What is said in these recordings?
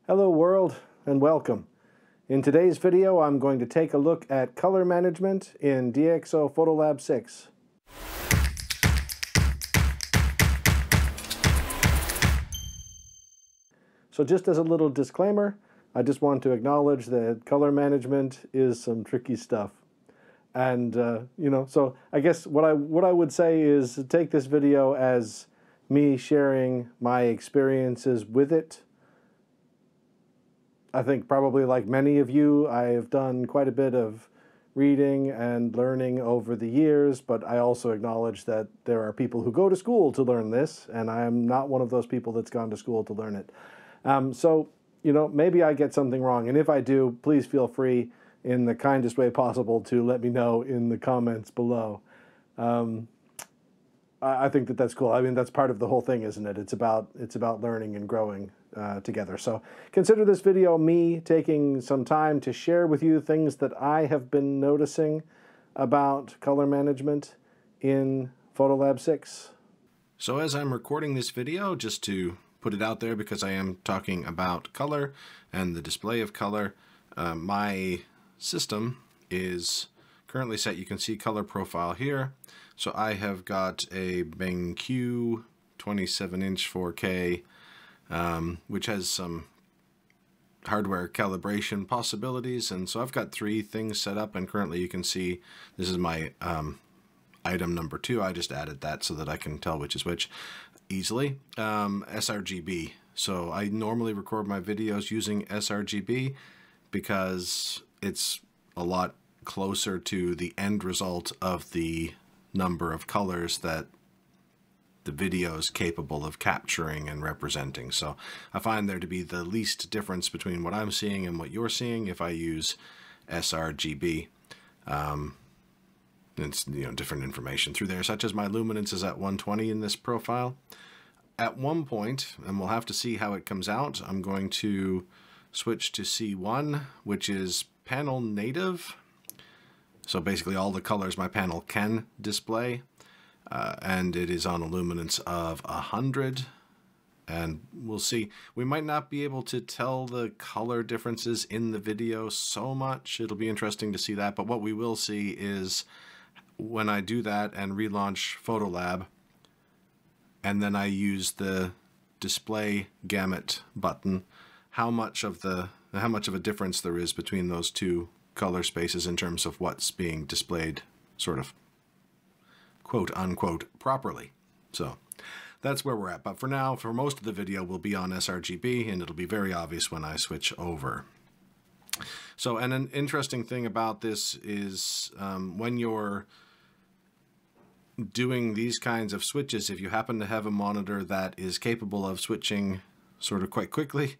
Hello world and welcome. In today's video I'm going to take a look at color management in DxO Photolab 6. So just as a little disclaimer, I just want to acknowledge that color management is some tricky stuff. And so I guess what I would say is take this video as me sharing my experiences with it. I think probably like many of you, I have done quite a bit of reading and learning over the years, but I also acknowledge that there are people who go to school to learn this, and I am not one of those people that's gone to school to learn it. So, maybe I get something wrong, and if I do, please feel free in the kindest way possible to let me know in the comments below. I think that that's cool. I mean, that's part of the whole thing, isn't it? It's about learning and growing together. So consider this video me taking some time to share with you things that I have been noticing about color management in Photolab 6. So as I'm recording this video, just to put it out there because I am talking about color and the display of color, my system is currently set. You can see color profile here. So I have got a BenQ 27-inch 4K, which has some hardware calibration possibilities. And so I've got three things set up, and currently you can see this is my item number 2. I just added that so that I can tell which is which easily. sRGB. So I normally record my videos using sRGB because it's a lot closer to the end result of the number of colors that the video is capable of capturing and representing. So I find there to be the least difference between what I'm seeing and what you're seeing if I use sRGB. It's different information through there, such as my luminance is at 120 in this profile. At one point, and we'll have to see how it comes out, I'm going to switch to C1, which is panel native. So basically all the colors my panel can display, and it is on a luminance of 100. And we'll see. We might not be able to tell the color differences in the video so much. It'll be interesting to see that. But what we will see is when I do that and relaunch Photolab, and then I use the display gamut button, how much of a difference there is between those two color spaces in terms of what's being displayed sort of quote unquote properly. So that's where we're at. But for now, for most of the video, we'll be on sRGB, and it'll be very obvious when I switch over. So, and an interesting thing about this is when you're doing these kinds of switches, if you happen to have a monitor that is capable of switching sort of quite quickly,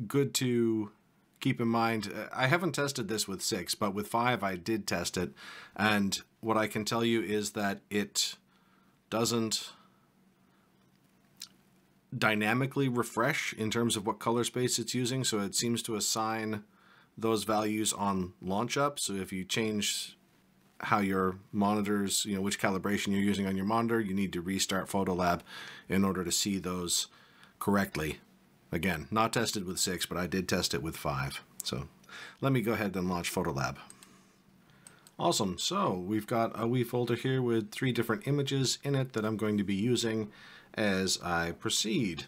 good to keep in mind. I haven't tested this with 6, but with 5 I did test it, and what I can tell you is that it doesn't dynamically refresh in terms of what color space it's using, so it seems to assign those values on launch up. So if you change how your monitors, which calibration you're using on your monitor, you need to restart Photolab in order to see those correctly. Again, not tested with 6, but I did test it with 5. So let me go ahead and launch Photolab. Awesome. So we've got a wee folder here with 3 different images in it that I'm going to be using as I proceed.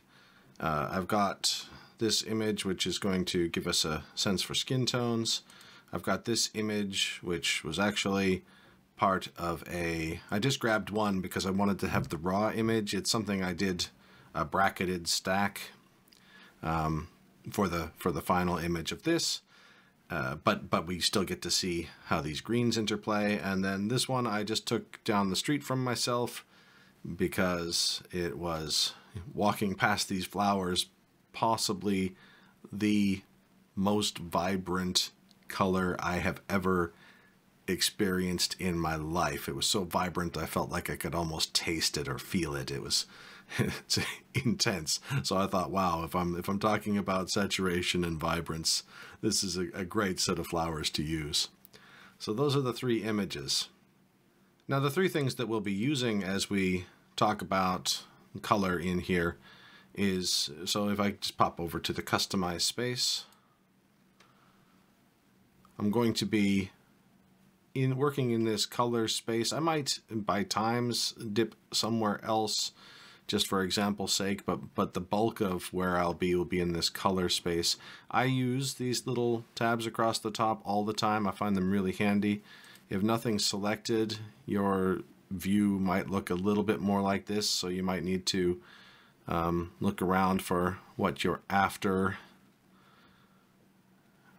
I've got this image, which is going to give us a sense for skin tones. I've got this image, which was actually part of I just grabbed one because I wanted to have the raw image. It's something I did a bracketed stack for the final image of this, but we still get to see how these greens interplay. And then this one I just took down the street from myself because it was walking past these flowers, possibly the most vibrant color I have ever experienced in my life. It was so vibrant I felt like I could almost taste it or feel it. It was it's intense. So I thought, wow, if I'm talking about saturation and vibrance, this is a great set of flowers to use. So those are the 3 images. Now the 3 things that we'll be using as we talk about color in here is, so if I just pop over to the customize space, I'm going to be working in this color space. I might by times dip somewhere else just for example's sake, but the bulk of where I'll be will be in this color space. I use these little tabs across the top all the time. I find them really handy. If nothing's selected, your view might look a little bit more like this, so you might need to look around for what you're after.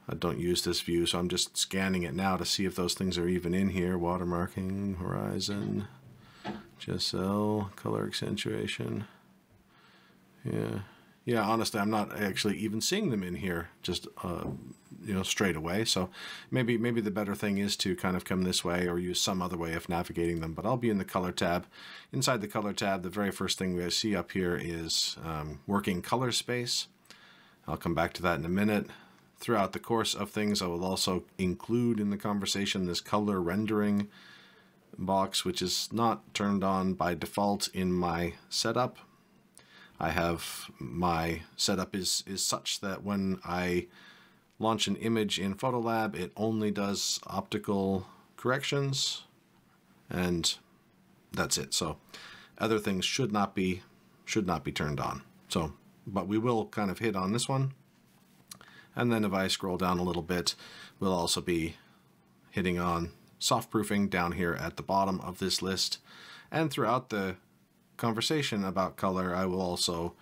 I don't use this view, so I'm just scanning it now to see if those things are even in here. Watermarking, horizon, GSL, color accentuation. Yeah, honestly, I'm not actually even seeing them in here just straight away. So maybe the better thing is to kind of come this way or use some other way of navigating them. But I'll be in the color tab. Inside the color tab, the very first thing we see up here is working color space. I'll come back to that in a minute. Throughout the course of things, I will also include in the conversation this color rendering box, which is not turned on by default in my setup. I have my setup is such that when I launch an image in Photolab, it only does optical corrections, and that's it. So other things should not be turned on. So, but we will kind of hit on this one. And then if I scroll down a little bit, we'll also be hitting on soft proofing down here at the bottom of this list. And throughout the conversation about color, I will also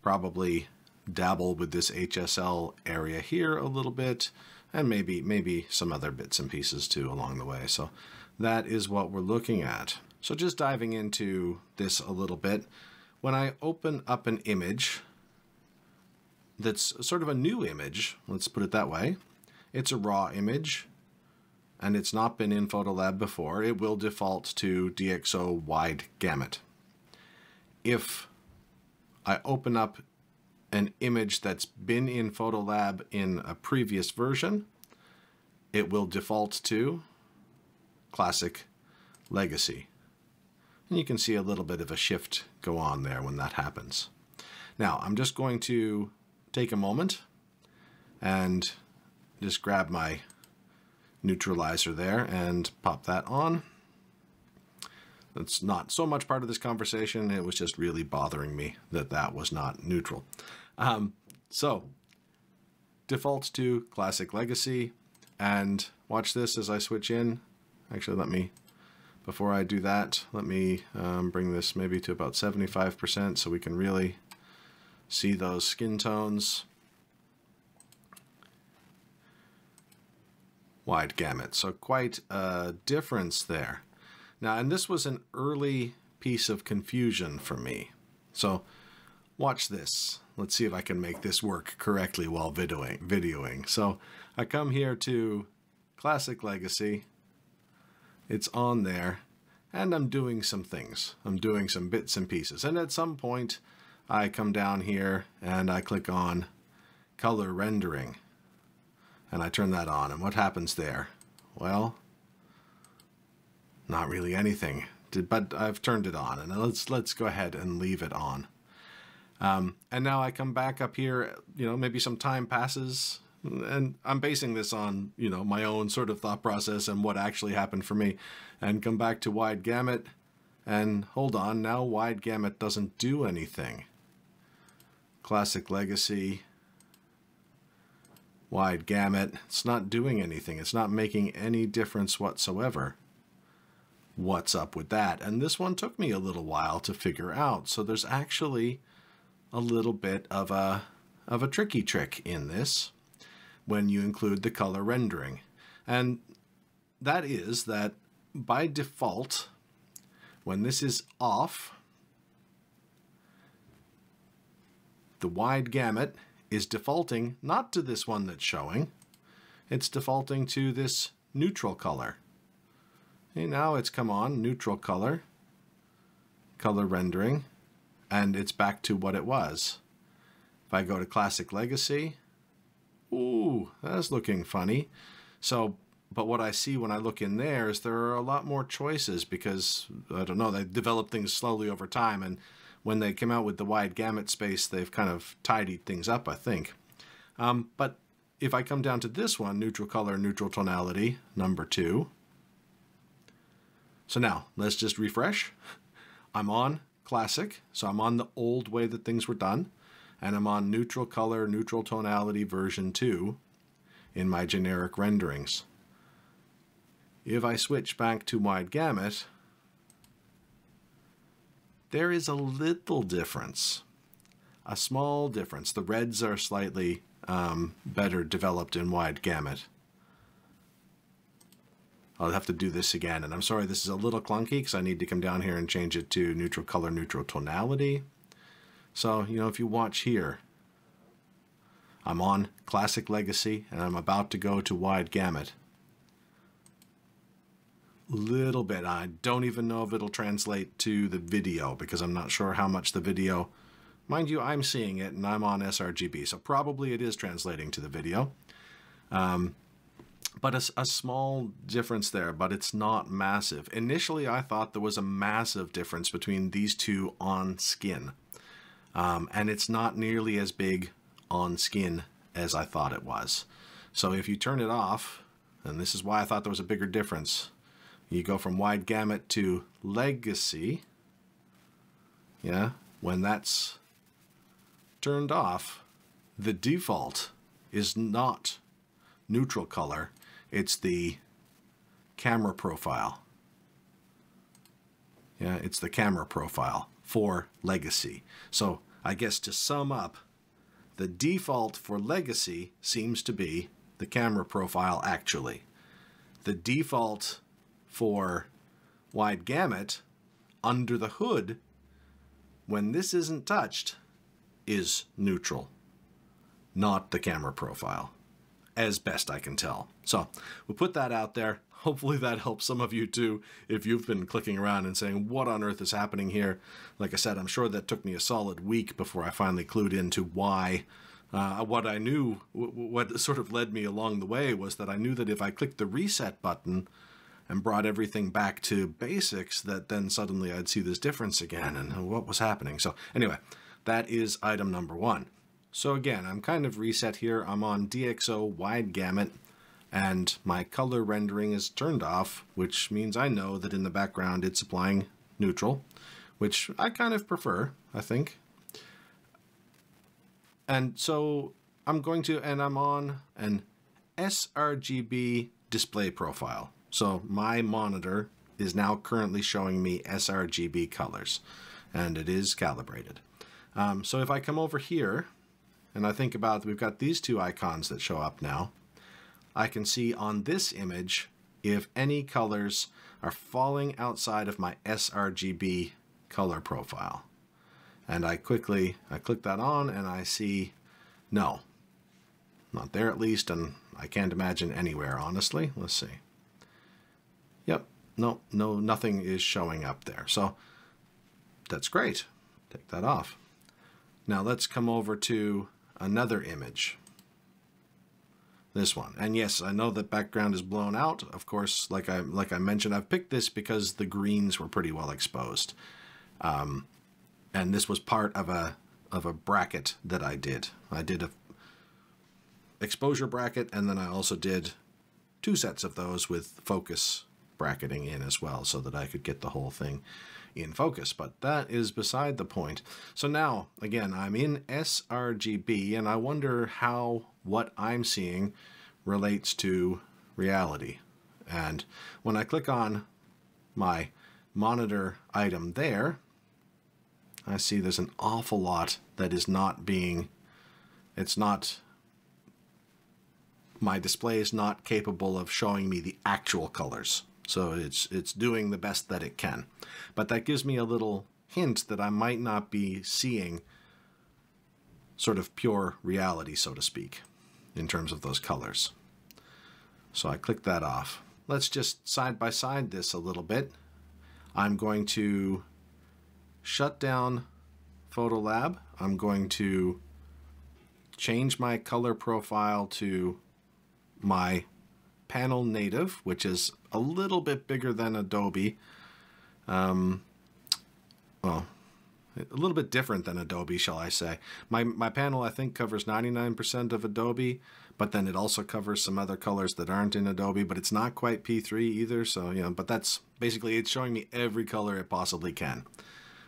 probably dabble with this HSL area here a little bit, and maybe some other bits and pieces too along the way. So that is what we're looking at. So just diving into this a little bit, when I open up an image that's sort of a new image, let's put it that way, it's a raw image, and it's not been in Photolab before, it will default to DxO wide gamut. If I open up an image that's been in Photolab in a previous version, it will default to Classic Legacy. And you can see a little bit of a shift go on there when that happens. Now, I'm just going to take a moment and just grab my neutralizer there and pop that on. That's not so much part of this conversation. It was just really bothering me that that was not neutral. So defaults to Classic Legacy, and watch this as I switch in. Actually, before I do that, let me bring this maybe to about 75% so we can really see those skin tones. Wide gamut. So quite a difference there. Now, and this was an early piece of confusion for me. So watch this. Let's see if I can make this work correctly while videoing. So I come here to Classic Legacy. It's on there, and I'm doing some things. I'm doing some bits and pieces. And at some point, I come down here and I click on color rendering, and I turn that on. And what happens there? Well, not really anything, but I've turned it on, and let's go ahead and leave it on. And now I come back up here, maybe some time passes, and I'm basing this on, my own sort of thought process and what actually happened for me, and come back to wide gamut, and hold on, now wide gamut doesn't do anything. Classic Legacy, wide gamut, it's not doing anything. It's not making any difference whatsoever. What's up with that? And this one took me a little while to figure out. So there's actually a little bit of a tricky trick in this when you include the color rendering. And that is that by default, when this is off, the wide gamut is defaulting not to this one that's showing, it's defaulting to this neutral color. Okay, now it's come on, neutral color, color rendering, and it's back to what it was. If I go to Classic Legacy, ooh, that's looking funny. So, but what I see when I look in there is there are a lot more choices because, I don't know, they develop things slowly over time, and when they came out with the wide gamut space, they've kind of tidied things up, I think. But if I come down to this one, neutral color, neutral tonality, number 2. So now, let's just refresh. I'm on classic, so I'm on the old way that things were done, and I'm on neutral color, neutral tonality version 2 in my generic renderings. If I switch back to wide gamut, there is a little difference, a small difference. The reds are slightly better developed in wide gamut. I'll have to do this again, and I'm sorry this is a little clunky because I need to come down here and change it to neutral color, neutral tonality. So, you know, if you watch here, I'm on Classic Legacy, and I'm about to go to wide gamut. Little bit. I don't even know if it'll translate to the video because I'm not sure how much the video... Mind you, I'm seeing it, and I'm on sRGB, so probably it is translating to the video. But a small difference there, but it's not massive. Initially, I thought there was a massive difference between these two on skin. And it's not nearly as big on skin as I thought it was. So if you turn it off, and this is why I thought there was a bigger difference, you go from wide gamut to legacy. Yeah, when that's turned off, the default is not neutral color. It's the camera profile. Yeah, it's the camera profile for Legacy. So I guess to sum up, the default for Legacy seems to be the camera profile actually. The default for wide gamut under the hood, when this isn't touched, is neutral, not the camera profile, as best I can tell. So we'll put that out there. Hopefully that helps some of you too, if you've been clicking around and saying, what on earth is happening here? Like I said, I'm sure that took me a solid week before I finally clued into why. What I knew, what sort of led me along the way was that I knew that if I clicked the reset button and brought everything back to basics, that then suddenly I'd see this difference again and what was happening. So anyway, that is item number 1. So again, I'm kind of reset here. I'm on DxO wide gamut, and my color rendering is turned off, which means I know that in the background it's applying neutral, which I kind of prefer, I think. And so I'm going to, and I'm on an sRGB display profile. So my monitor is now currently showing me sRGB colors, and it is calibrated. So if I come over here, and I think about, we've got these two icons that show up now, I can see on this image if any colors are falling outside of my sRGB color profile. And I click that on and I see, no, not there at least, and I can't imagine anywhere, honestly. Let's see. Yep, no, nothing is showing up there. So that's great. Take that off. Now let's come over to another image. This one. And yes, I know that background is blown out. Of course, like I mentioned, I've picked this because the greens were pretty well exposed. And this was part of a bracket that I did. I did a exposure bracket, and then I also did 2 sets of those with focus bracketing in as well, so that I could get the whole thing in focus. But that is beside the point. So now, again, I'm in sRGB, and I wonder how what I'm seeing relates to reality. And when I click on my monitor item there, I see there's an awful lot that is not being, my display is not capable of showing me the actual colors. So it's doing the best that it can. But that gives me a little hint that I might not be seeing sort of pure reality, so to speak, in terms of those colors. So I click that off. Let's just side by side this a little bit. I'm going to shut down Photolab. I'm going to change my color profile to my panel native, which is a little bit bigger than Adobe. Well, a little bit different than Adobe, shall I say. My panel, I think, covers 99% of Adobe, but then it also covers some other colors that aren't in Adobe, but it's not quite P3 either. So, you know, but that's basically, it's showing me every color it possibly can.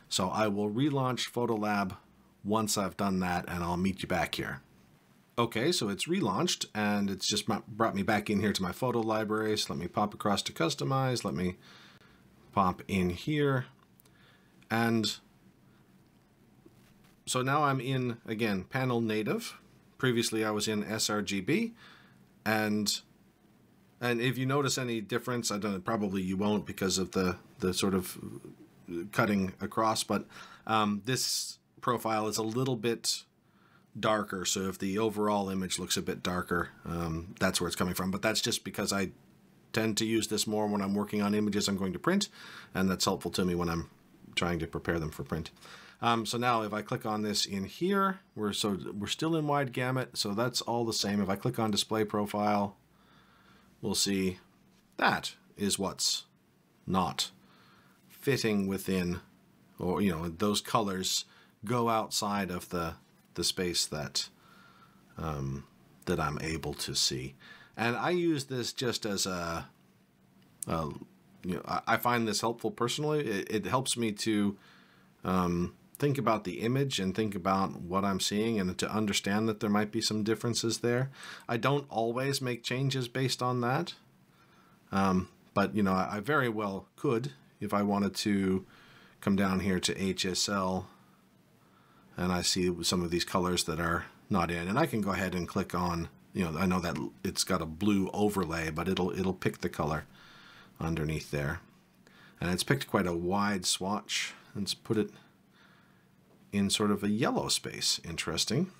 So I will relaunch Photolab once I've done that, and I'll meet you back here. Okay, so it's relaunched, and it's just brought me back in here to my photo library. So let me pop across to Customize. Let me pop in here. And so now I'm in, again, Panel Native. Previously I was in sRGB. And if you notice any difference, I don't know, probably you won't because of the sort of cutting across, but this profile is a little bit darker. So if the overall image looks a bit darker, that's where it's coming from. But that's just because I tend to use this more when I'm working on images I'm going to print, and that's helpful to me when I'm trying to prepare them for print. So now if I click on this in here, we're still in wide gamut, so that's all the same. If I click on display profile, we'll see that is what's not fitting within, or, you know, those colors go outside of the space that that I'm able to see. And I use this just as a you know, I find this helpful personally. It helps me to think about the image and think about what I'm seeing, and to understand that there might be some differences there. I don't always make changes based on that, but you know, I very well could if I wanted to come down here to HSL and I see some of these colors that are not in, and I can go ahead and click on, you know, I know that it's got a blue overlay, but it'll pick the color underneath there, and it's picked quite a wide swatch. Let's put it in sort of a yellow space. Interesting.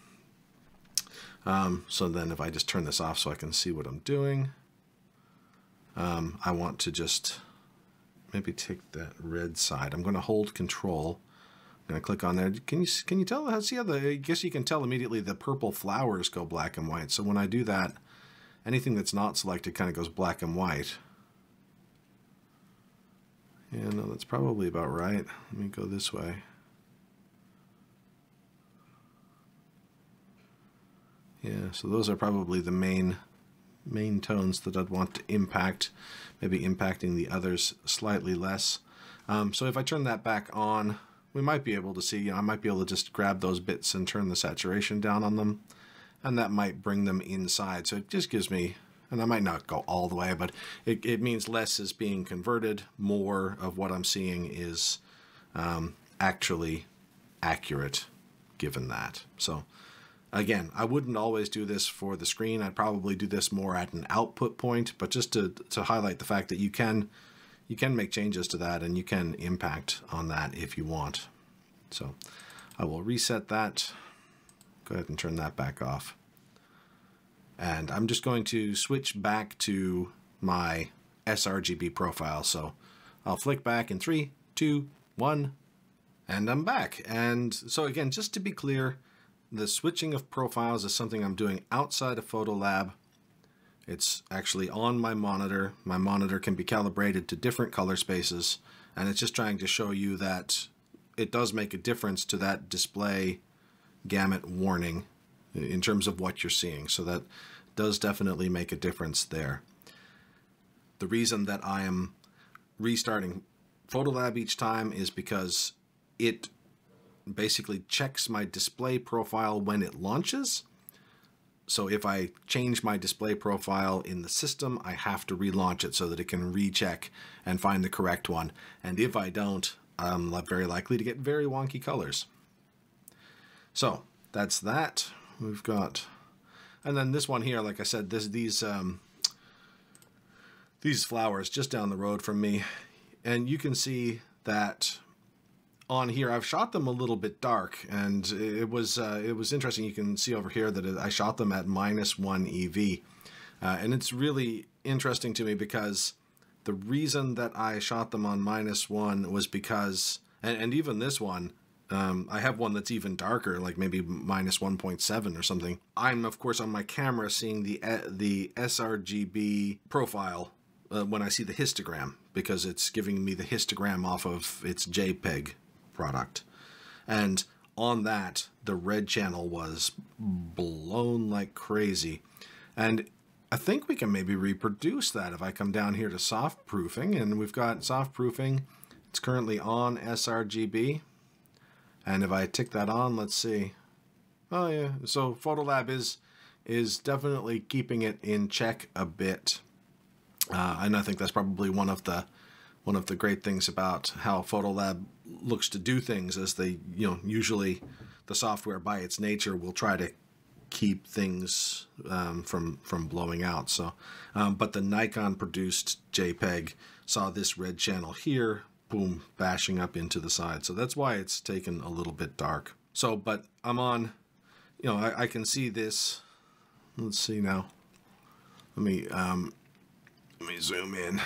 So then if I just turn this off so I can see what I'm doing, I want to just maybe take that red side. I'm going to hold Control. I'm going to click on there. Can you tell? See how I guess you can tell immediately the purple flowers go black and white. So when I do that, anything that's not selected kind of goes black and white. Yeah, no, that's probably about right. Let me go this way. Yeah, so those are probably the main tones that I'd want to impact, maybe impacting the others slightly less. So if I turn that back on, we might be able to see, you know, I might be able to just grab those bits and turn the saturation down on them, and that might bring them inside. So it just gives me, and I might not go all the way, but it means less is being converted, more of what I'm seeing is actually accurate given that. So again, I wouldn't always do this for the screen. I'd probably do this more at an output point, but just to highlight the fact that you can make changes to that, and you can impact on that if you want. So I will reset that. Go ahead and turn that back off. And I'm just going to switch back to my sRGB profile. So I'll flick back in 3, 2, 1, and I'm back. And so again, just to be clear, the switching of profiles is something I'm doing outside of Photolab. It's actually on my monitor. My monitor can be calibrated to different color spaces, and it's just trying to show you that it does make a difference to that display gamut warning in terms of what you're seeing. So that does definitely make a difference there. The reason that I am restarting Photolab each time is because it basically checks my display profile when it launches. So if I change my display profile in the system, I have to relaunch it so that it can recheck and find the correct one. And if I don't, I'm very likely to get very wonky colors. So that's that. We've got, and then this one here, like I said, these flowers just down the road from me, and you can see that on here I've shot them a little bit dark, and it was interesting. You can see over here that I shot them at -1 EV, and it's really interesting to me because the reason that I shot them on -1 was because, and even this one, I have one that's even darker, like maybe -1.7 or something. I'm of course on my camera seeing the sRGB profile when I see the histogram, because it's giving me the histogram off of its JPEG product. And on that, the red channel was blown like crazy. And I think we can maybe reproduce that if I come down here to soft proofing, and we've got soft proofing. It's currently on sRGB. And if I tick that on, let's see. Oh yeah, so Photolab is definitely keeping it in check a bit. And I think that's probably one of the great things about how Photolab looks to do things, as they, usually the software by its nature will try to keep things from blowing out. So, but the Nikon produced JPEG saw this red channel here, boom, bashing up into the side. So that's why it's taken a little bit dark. So, but I'm on, I can see this. Let's see now. Let me zoom in.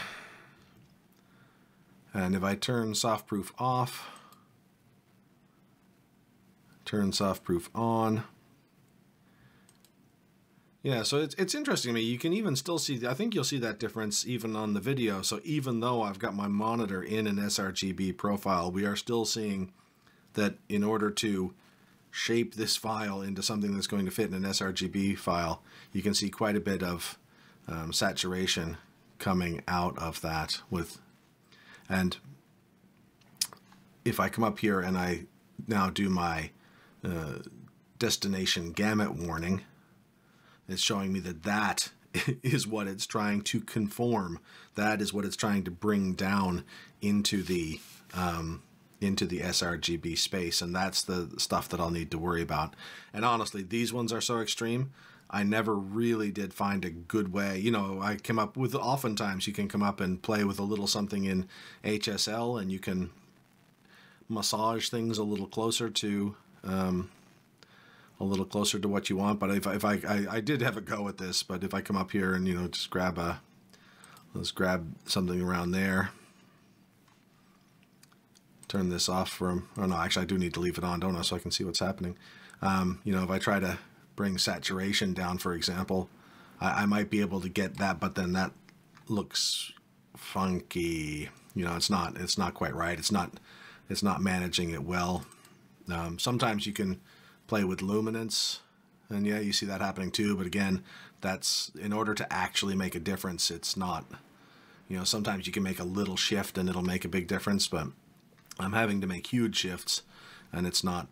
And if I turn softproof off, turn softproof on. Yeah, so it's interesting to me. You can even still see, I think you'll see that difference even on the video. So even though I've got my monitor in an sRGB profile, we are still seeing that in order to shape this file into something that's going to fit in an sRGB file, you can see quite a bit of saturation coming out of that and if I come up here and I now do my destination gamut warning, it's showing me that is what it's trying to conform. That is what it's trying to bring down into the sRGB space, and that's the stuff that I'll need to worry about. And honestly, these ones are so extreme, I never really did find a good way. I came up with, oftentimes you can come up and play with a little something in HSL, and you can massage things a little closer to what you want. But if I did have a go at this, but if I come up here and just let's grab something around there, turn this off from, oh no, actually I do need to leave it on, don't I, so I can see what's happening. If I try to bring saturation down, for example, I might be able to get that, but then that looks funky. It's not quite right. It's not managing it well. Sometimes you can play with luminance, and yeah, you see that happening too, but again, that's in order to actually make a difference. It's not, sometimes you can make a little shift and it'll make a big difference, but I'm having to make huge shifts and it's not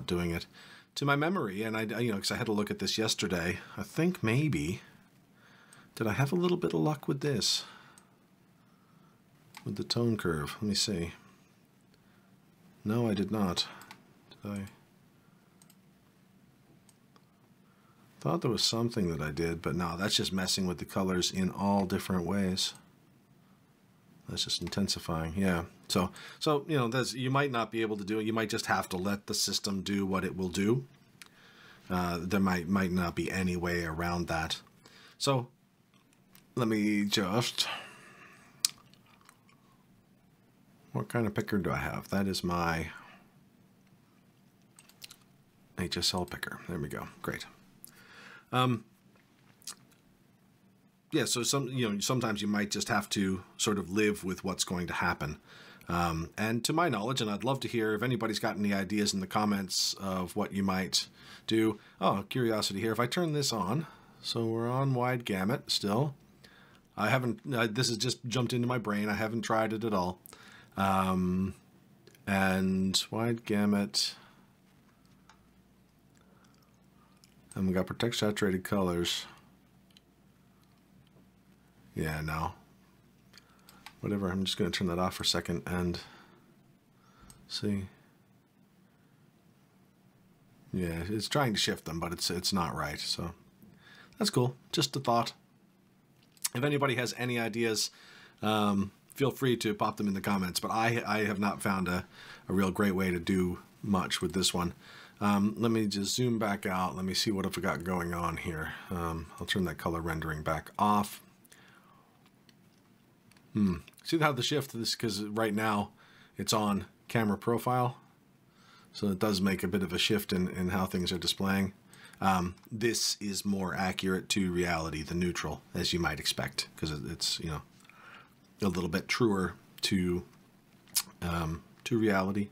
doing it to my memory. And because I had to look at this yesterday, I think maybe, did I have a little bit of luck with this, with the tone curve? Let me see. No, I did not. Did I? Thought there was something that I did, but no, that's just messing with the colors in all different ways. That's just intensifying, yeah. So you might not be able to do it. You might just have to let the system do what it will do. There might not be any way around that. So let me just, what kind of picker do I have? That is my HSL picker. There we go. Great. Yeah, so sometimes you might just have to sort of live with what's going to happen. And to my knowledge, and I'd love to hear if anybody's got any ideas in the comments of what you might do. Oh, curiosity here. If I turn this on, so we're on wide gamut still. I haven't, this has just jumped into my brain. I haven't tried it at all. And wide gamut. And we got protect saturated colors. Yeah, no. Whatever, I'm just going to turn that off for a second and see. Yeah, it's trying to shift them, but it's not right. So that's cool. Just a thought. If anybody has any ideas, feel free to pop them in the comments. But I have not found a real great way to do much with this one. Let me just zoom back out. Let me see what I've got going on here. I'll turn that color rendering back off. See how the shift of this, because right now it's on camera profile. So it does make a bit of a shift in how things are displaying. This is more accurate to reality, the neutral, as you might expect, because it's, a little bit truer to reality.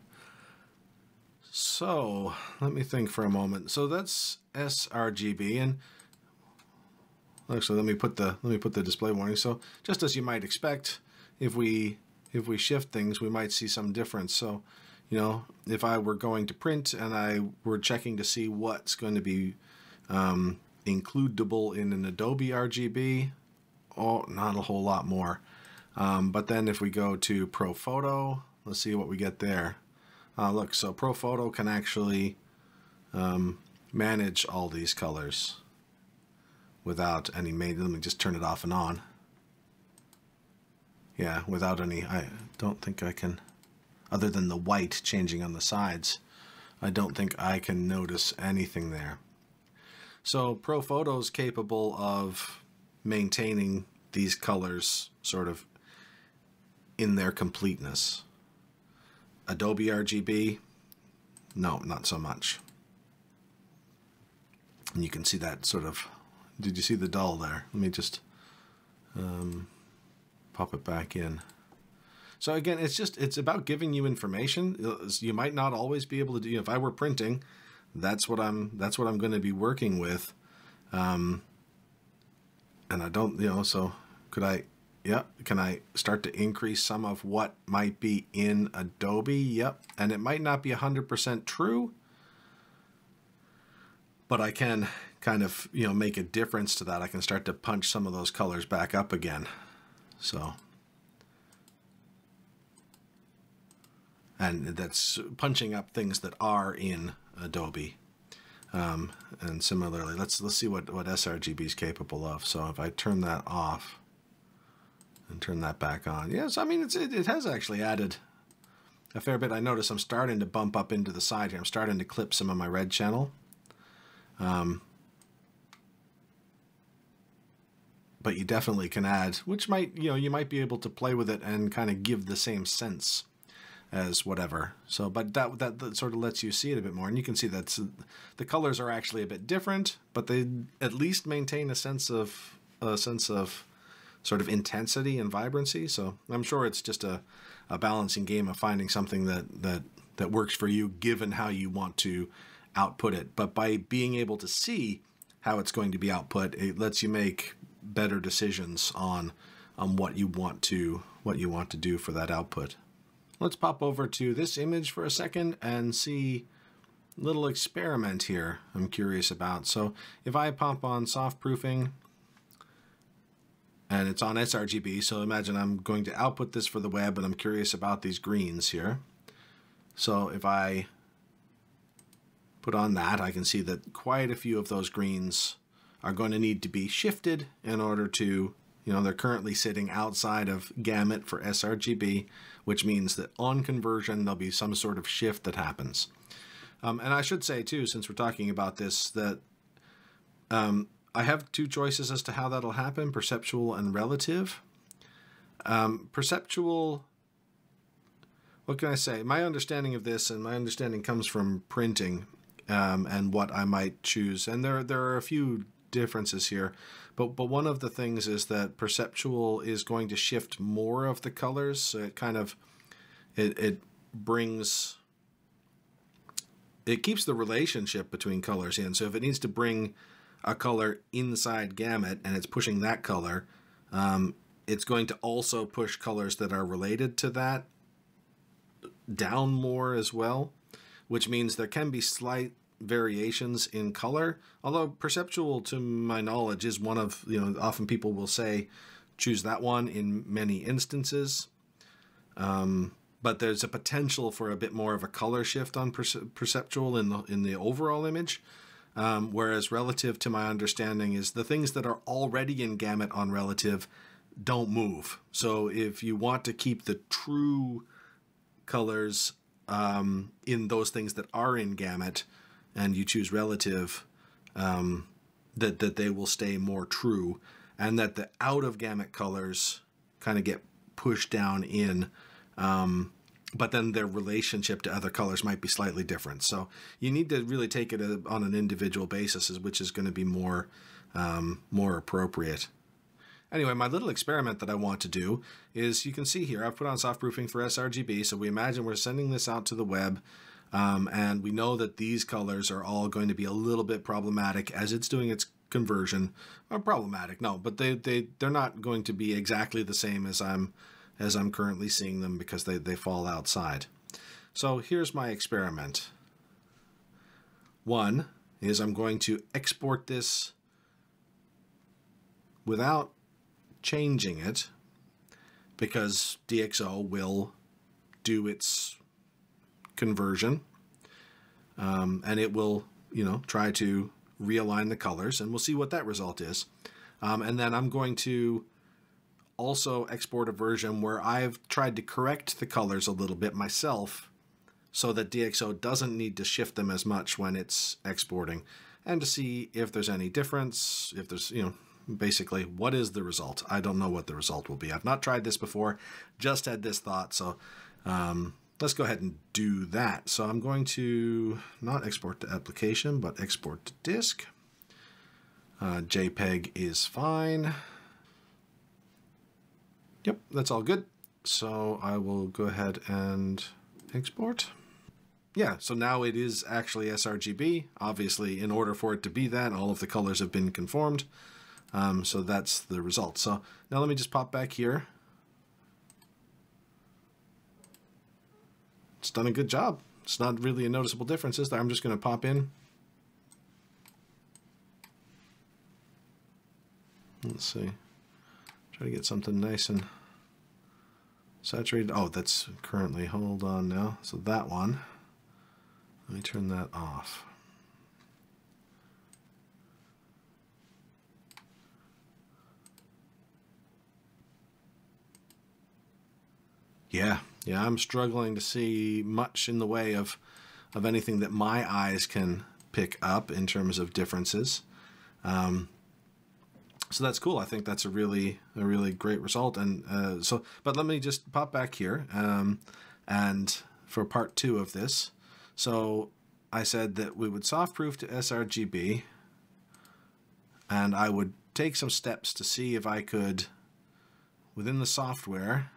So let me think for a moment. So that's sRGB, and actually let me put the display warning. So just as you might expect, if we shift things, we might see some difference. So, you know, if I were going to print and I were checking to see what's going to be includable in an Adobe RGB, oh, not a whole lot more. But then if we go to ProPhoto, let's see what we get there. Look, so ProPhoto can actually manage all these colors without any let me just turn it off and on. Yeah, without any, I don't think I can, other than the white changing on the sides, I don't think I can notice anything there. So ProPhoto is capable of maintaining these colors sort of in their completeness. Adobe RGB, no, not so much. And you can see that sort of, did you see the dull there? Let me just pop it back in. So again, it's about giving you information. You might not always be able to do, if I were printing, that's what I'm going to be working with. And I don't, so could I, yeah, can I start to increase some of what might be in Adobe? Yep. And it might not be 100% true, but I can kind of, make a difference to that. I can start to punch some of those colors back up again. So, and that's punching up things that are in Adobe. And similarly, let's see what sRGB is capable of. So if I turn that off and turn that back on, yes, I mean it has actually added a fair bit. I notice I'm starting to bump up into the side here. I'm starting to clip some of my red channel. But you definitely can add, which might, you might be able to play with it and kind of give the same sense as whatever. So, but that sort of lets you see it a bit more, and you can see that the colors are actually a bit different, but they at least maintain a sense of sort of intensity and vibrancy. So I'm sure it's just a balancing game of finding something that works for you, given how you want to output it. But by being able to see how it's going to be output, it lets you make better decisions on what you want to do for that output. Let's pop over to this image for a second and see a little experiment here I'm curious about. So if I pop on soft proofing, and it's on sRGB, so imagine I'm going to output this for the web, and I'm curious about these greens here. So if I put on that, I can see that quite a few of those greens are going to need to be shifted in order to, they're currently sitting outside of gamut for sRGB, which means that on conversion, there'll be some sort of shift that happens. And I should say too, since we're talking about this, that I have two choices as to how that'll happen: perceptual and relative. Perceptual, what can I say? My understanding of this, and my understanding comes from printing and what I might choose. And there are a few differences here, but one of the things is that perceptual is going to shift more of the colors. So it kind of it keeps the relationship between colors in. So if it needs to bring a color inside gamut and it's pushing that color, it's going to also push colors that are related to that down more as well, which means there can be slight variations in color, although perceptual, to my knowledge, is one of, often people will say choose that one in many instances, but there's a potential for a bit more of a color shift on perceptual in the overall image, whereas relative, to my understanding, is the things that are already in gamut on relative don't move. So if you want to keep the true colors in those things that are in gamut, and you choose relative, that they will stay more true, and that the out of gamut colors kind of get pushed down in, but then their relationship to other colors might be slightly different. So you need to really take it on an individual basis, which is going to be more appropriate. Anyway, my little experiment that I want to do is, you can see here, I've put on soft proofing for sRGB. So we imagine we're sending this out to the web. And we know that these colors are all going to be a little bit problematic as it's doing its conversion. Or problematic, no, but they're not going to be exactly the same as I'm currently seeing them, because they fall outside. So here's my experiment. One is I'm going to export this without changing it, because DxO will do its conversion, and it will, try to realign the colors, and we'll see what that result is. And then I'm going to also export a version where I've tried to correct the colors a little bit myself, so that DxO doesn't need to shift them as much when it's exporting, and to see if there's any difference, if there's, basically, what is the result? I don't know what the result will be. I've not tried this before, just had this thought, so let's go ahead and do that. So I'm going to not export to application, but export to disk. JPEG is fine. Yep, that's all good. So I will go ahead and export. Yeah, so now it is actually sRGB. Obviously, in order for it to be that, all of the colors have been conformed. So that's the result. So now let me just pop back here. It's done a good job. It's not really a noticeable difference, is there? I'm just going to pop in. Let's see. Try to get something nice and saturated. Oh, that's currently, hold on now. So that one, let me turn that off. Yeah, I'm struggling to see much in the way of anything that my eyes can pick up in terms of differences. So that's cool. I think that's a really great result. And but let me just pop back here and for part 2 of this. So I said that we would softproof to sRGB, and I would take some steps to see if I could, within the software,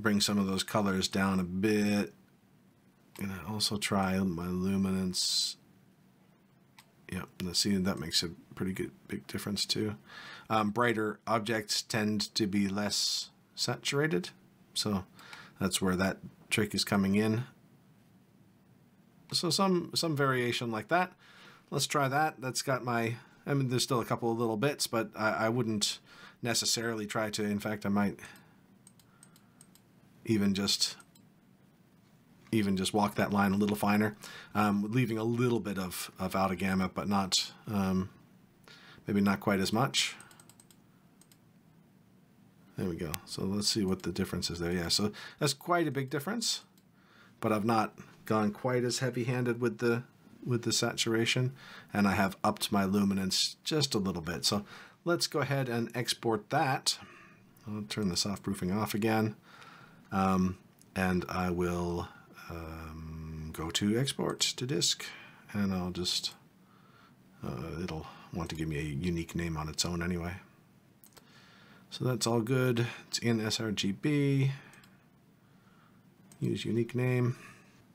bring some of those colors down a bit. And I also try my luminance. Yeah, let's see, that makes a pretty good big difference too. Brighter objects tend to be less saturated, so that's where that trick is coming in. So some variation like that. Let's try that. That's got my, I mean, there's still a couple of little bits, but I wouldn't necessarily try to, in fact, I might even just walk that line a little finer, leaving a little bit of out of gamut, but not, maybe not quite as much. There we go. So let's see what the difference is there. Yeah, so that's quite a big difference, but I've not gone quite as heavy-handed with the saturation, and I have upped my luminance just a little bit. So let's go ahead and export that. I'll turn the soft proofing off again, and I will go to export to disk, and I'll just, it'll want to give me a unique name on its own anyway. So that's all good. It's in sRGB. Use unique name.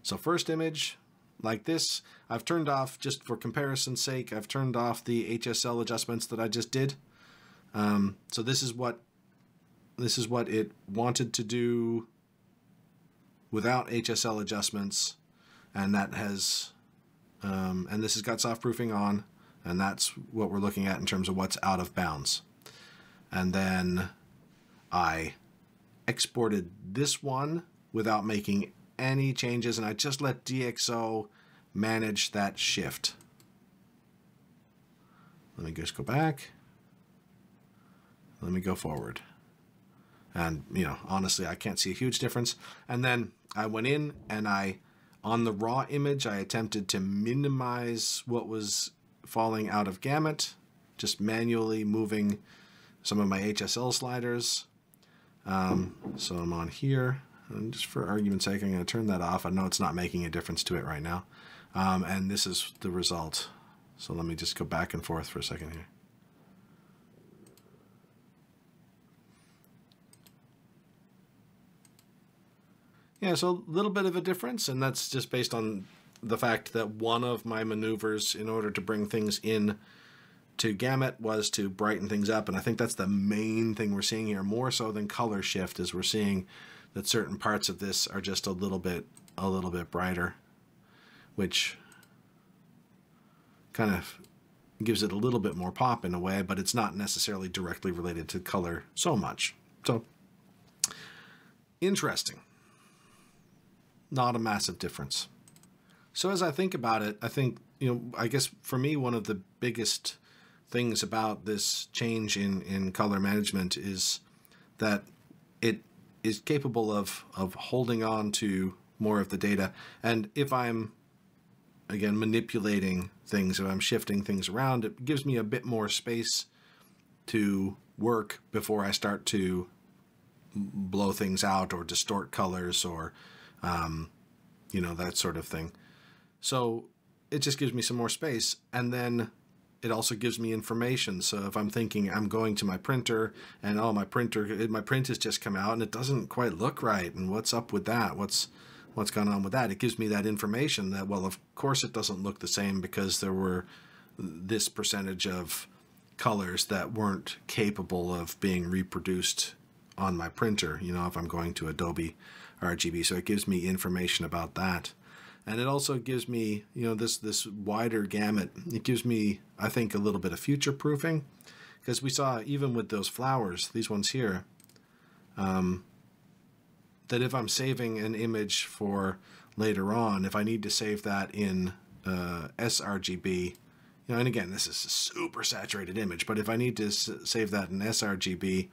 So first image, like this, I've turned off, just for comparison's sake, I've turned off the HSL adjustments that I just did. So this is what it wanted to do without HSL adjustments, and that has, and this has got soft proofing on, and that's what we're looking at in terms of what's out of bounds. And then I exported this one without making any changes, and I just let DxO manage that shift. Let me just go back. Let me go forward. And, you know, honestly, I can't see a huge difference. And then I went in and on the raw image, I attempted to minimize what was falling out of gamut, just manually moving some of my HSL sliders. So I'm on here, and just for argument's sake, I'm going to turn that off. I know it's not making a difference to it right now. And this is the result. So let me just go back and forth for a second here. Yeah, so a little bit of a difference, and that's just based on the fact that one of my maneuvers in order to bring things in to gamut was to brighten things up, and I think that's the main thing we're seeing here, more so than color shift, is we're seeing that certain parts of this are just a little bit brighter, which kind of gives it a little bit more pop in a way, but it's not necessarily directly related to color so much. So, interesting. Not a massive difference. So as I think about it, I think, I guess for me, one of the biggest things about this change in color management is that it is capable of holding on to more of the data. And if I'm, again, manipulating things, if I'm shifting things around, it gives me a bit more space to work before I start to blow things out or distort colors or that sort of thing. So it just gives me some more space, and then it also gives me information. So if I'm thinking I'm going to my printer and my print has just come out and it doesn't quite look right, and what's up with that? What's gone on with that? It gives me that information that, well, of course it doesn't look the same because there were this percentage of colors that weren't capable of being reproduced on my printer, if I'm going to Adobe RGB. So it gives me information about that. And it also gives me, this wider gamut. It gives me, I think, a little bit of future proofing, because we saw even with those flowers, these ones here, that if I'm saving an image for later on, if I need to save that in sRGB, and again, this is a super saturated image, but if I need to save that in sRGB,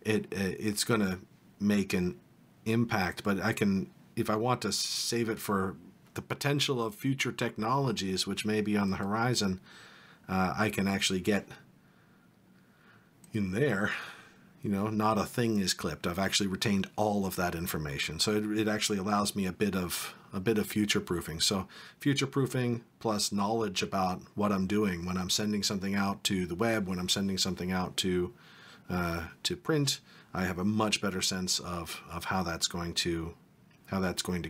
it's going to make an impact. But I can, if I want to save it for the potential of future technologies, which may be on the horizon, I can actually get in there, not a thing is clipped. I've actually retained all of that information. So it actually allows me a bit of future proofing. So future proofing plus knowledge about what I'm doing when I'm sending something out to the web, when I'm sending something out to print, I have a much better sense of how that's going to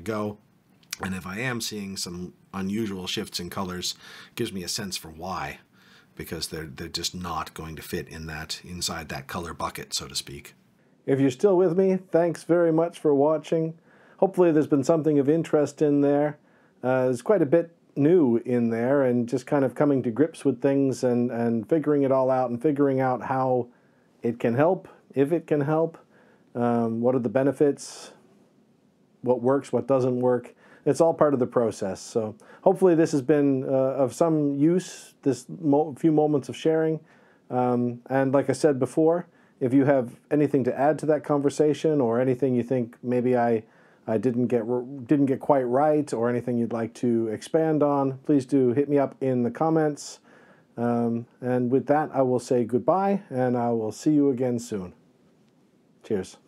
go. And if I am seeing some unusual shifts in colors, it gives me a sense for why, because they're just not going to fit inside that color bucket, so to speak. If you're still with me, thanks very much for watching. Hopefully there's been something of interest in there. There's quite a bit new in there, and just kind of coming to grips with things and figuring it all out and figuring out how it can help, if it can help, what are the benefits, what works, what doesn't work. It's all part of the process. So hopefully this has been of some use, this few moments of sharing. And like I said before, if you have anything to add to that conversation, or anything you think maybe I didn't get quite right, or anything you'd like to expand on, please do hit me up in the comments. And with that, I will say goodbye, and I will see you again soon. Cheers.